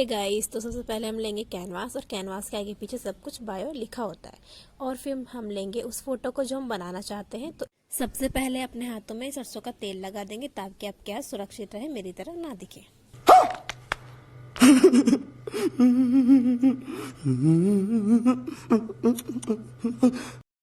Hey guys, तो सबसे पहले हम लेंगे कैनवास और कैनवास के आगे पीछे सब कुछ बायो लिखा होता है। और फिर हम लेंगे उस फोटो को जो हम बनाना चाहते हैं। तो सबसे पहले अपने हाथों में सरसों का तेल लगा देंगे ताकि आपके हाथ सुरक्षित रहे, मेरी तरह ना दिखे।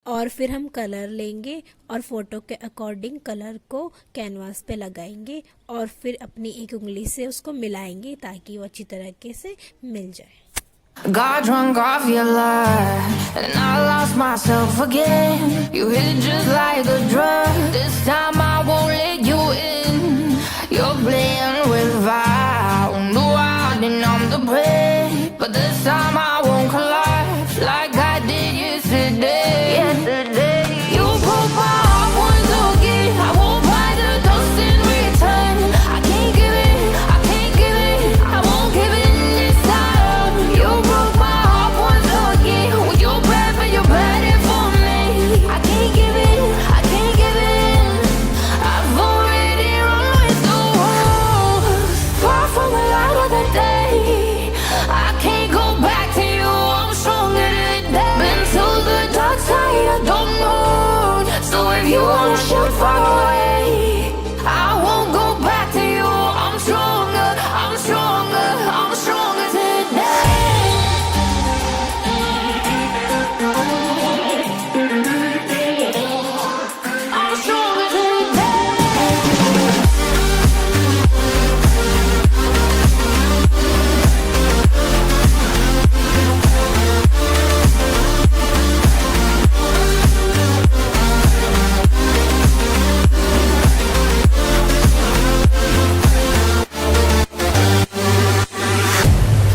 और फिर हम कलर लेंगे और फोटो के अकॉर्डिंग कलर को कैनवास पे लगाएंगे और फिर अपनी एक उंगली से उसको मिलाएंगे ताकि वो अच्छी तरीके से मिल जाए। Got drunk off your lies and I lost myself again. You hit just like a drug. This time I won't let you in. You're playing with fire. No, I didn't numb the prey, but this time I won't collapse like I did yesterday. You broke my heart once again. I won't buy the dust in return. I can't give it, I can't give it, I won't give it this time. You broke my heart once again. Well, you're bad, but you're bad it for me. I can't give it, I can't give it. I've already run with the wolves, far from the light of the day. I can't go back to you, I'm stronger today. Been to the dark side, I don't know. So if you wanna shoot far away, I won't go back to you. I'm stronger, I'm stronger, I'm stronger today. I'm stronger today.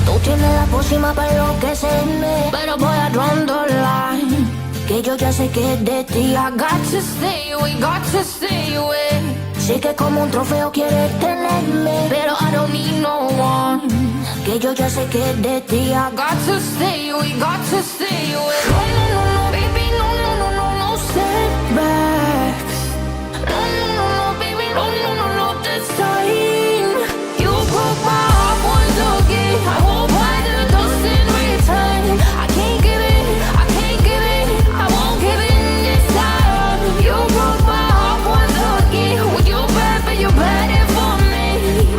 Tú tienes la pócima para enloquecerme, pero voy a draw the line. Que yo ya sé que es de ti. I got to stay away, got to stay away. Sé que como un trofeo quieres tenerme, pero I don't need no one. Que yo ya sé que es de ti. I got to stay away, got to stay away. No, no, no, no, baby, no, no, no, no, no setbacks. No, no, no, no, baby, no, no, no, no, this time. You broke my heart once again. I won't buy the dust in return. I can't give it, I can't give it, I won't give it this time. You broke my heart once again. Well, you're bad, but you're bad it for me.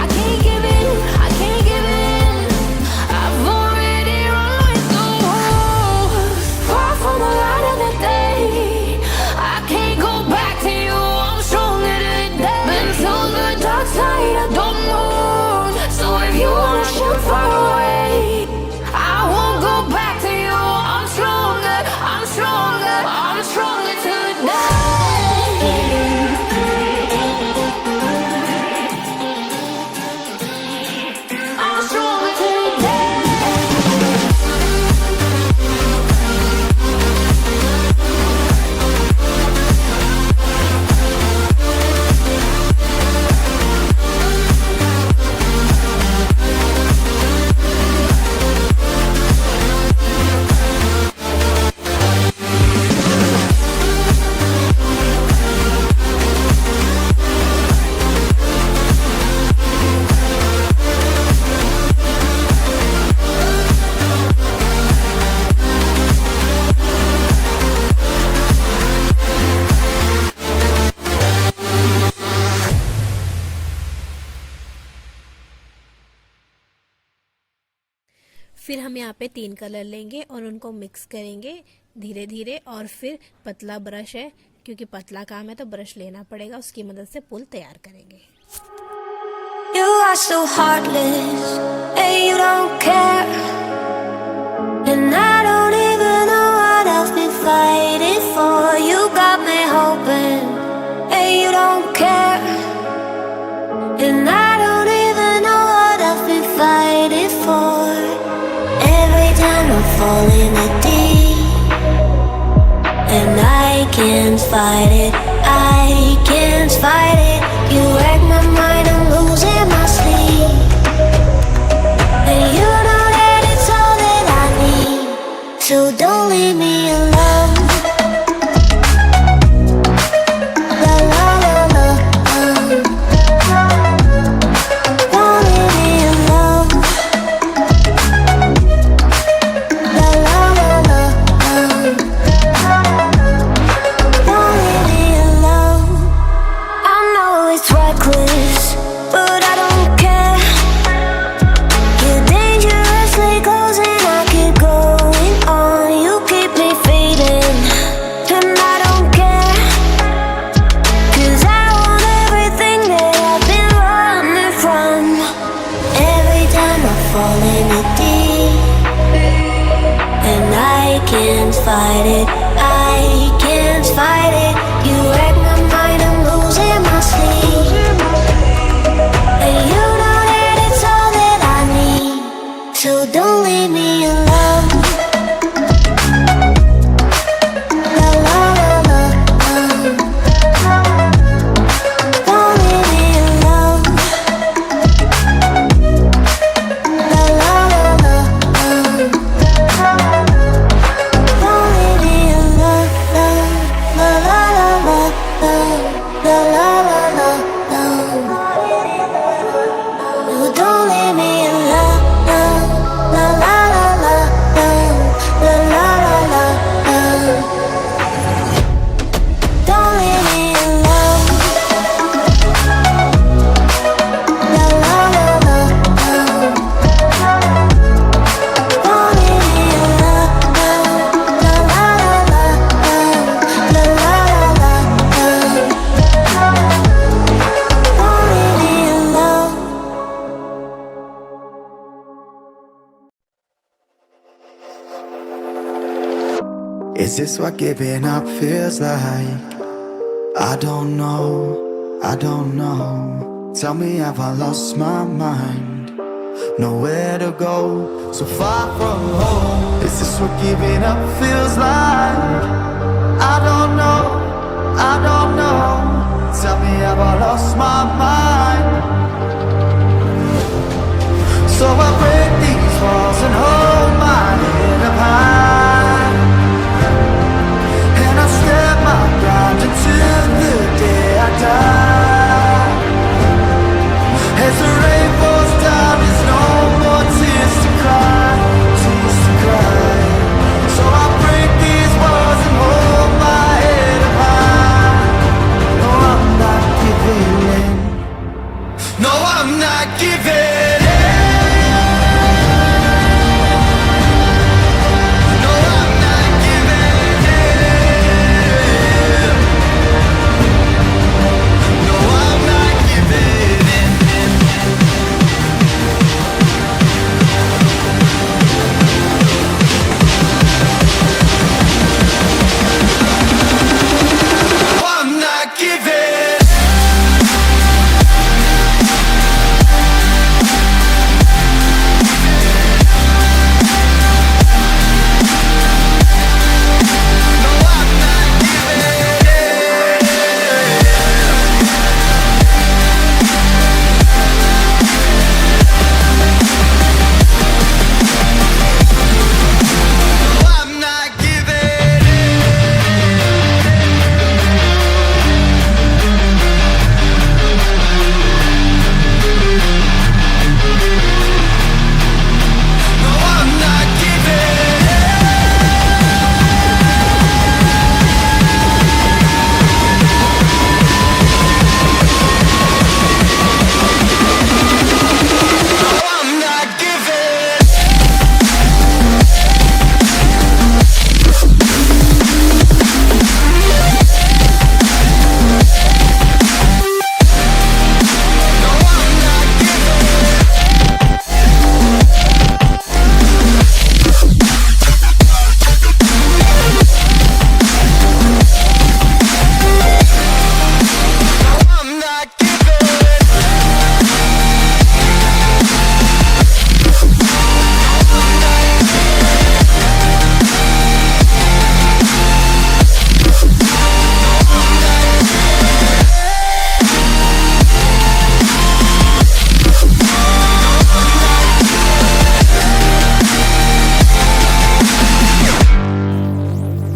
I can't give it, I can't give it. I've already run with the wolves, far from the light of the day. I can't go back to you, I'm stronger today. Been to the dark side, I don't know. So if you wanna shoot far away, I won't go back to you. I'm stronger, I'm stronger, I'm stronger today. I'm stronger today. फिर हम यहाँ पे 3 colour लेंगे और उनको mix करेंगे धीरे धीरे। और फिर पतला ब्रश है, क्योंकि पतला काम है तो ब्रश लेना पड़ेगा, उसकी मदद से पुल तैयार करेंगे। You are so heartless, and you don't care. And I don't even know what I've been fighting for. You got me hoping, and you don't care. And I don't even know what I've been fighting for. Every time I fall in the deep, and I can't fight it, I can't fight it. You wreck my mind, I'm losing my sleep. And you know that it's all that I need, so don't leave me alone. La la la la, don't leave me alone. Is this what giving up feels like? I don't know, I don't know. Tell me, have I lost my mind? Nowhere to go, so far from home. Is this what giving up feels like? I don't know, I don't know. Tell me, have I lost my mind? So I break these walls and hold my head up high, and I step my ground until the day I die. As the rain falls down, there's no more tears to cry, tears to cry. So I break these walls and hold my head up high. No, I'm not giving in. No, I'm not giving in. No, I'm not giving in. No, I'm not giving in. No, I'm not giving. I'm not giving No, I'm not giving No, I'm not giving No, I'm not giving No, I'm not giving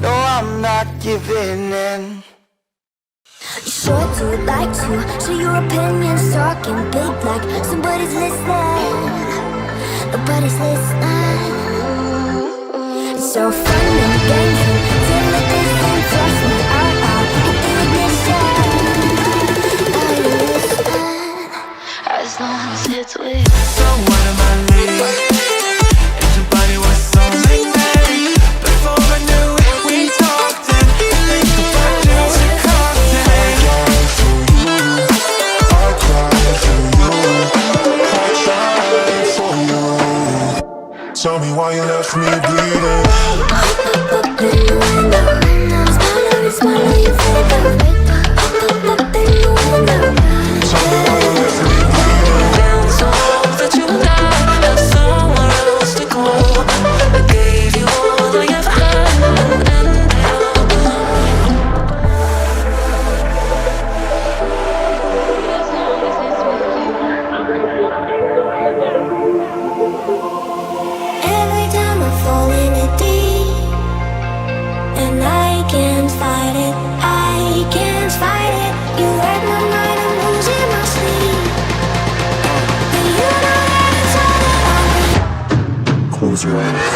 No, I'm not giving in. You sure do like to share your opinions, talking big like somebody's listening. Nobody's listening. It's so fun and games until it isn't. Trust me, I'll hit the ignition. Are you listening? As long as it's with So what am I needing? If your body was so magnetic, before I knew it, we talked and think about you as a cocktail. Tell me why you left me bleeding. up in the window. Smile, you fake up. Up in the window. Tell me why you left me bleeding. So that you died, have somewhere else to go. I gave you all I ever had, and Every time I fall in it deep, and I can't fight it, I can't fight it. You wreck my mind, I'm losing my sleep. But you know that it's all that I need. Close your eyes.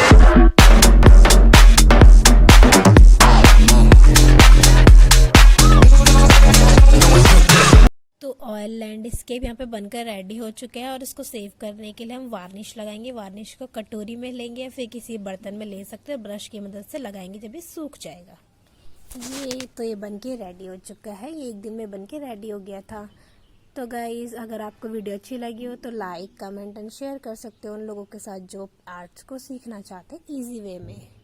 तो oil landscape यहाँ पे बनकर ready हो चुके हैं और इसको save करने के लिए हम वार्निश लगाएंगे। वार्निश को कटोरी में लेंगे या फिर किसी बर्तन में ले सकते हैं, ब्रश की मदद से लगाएंगे जब ये सूख जाएगा। ये बनके रेडी हो चुका है। ये एक दिन में बनके रेडी हो गया था। तो गाइज, अगर आपको वीडियो अच्छी लगी हो तो लाइक, कमेंट एंड शेयर कर सकते हो उन लोगों के साथ जो आर्ट्स को सीखना चाहते हैं ईजी वे में।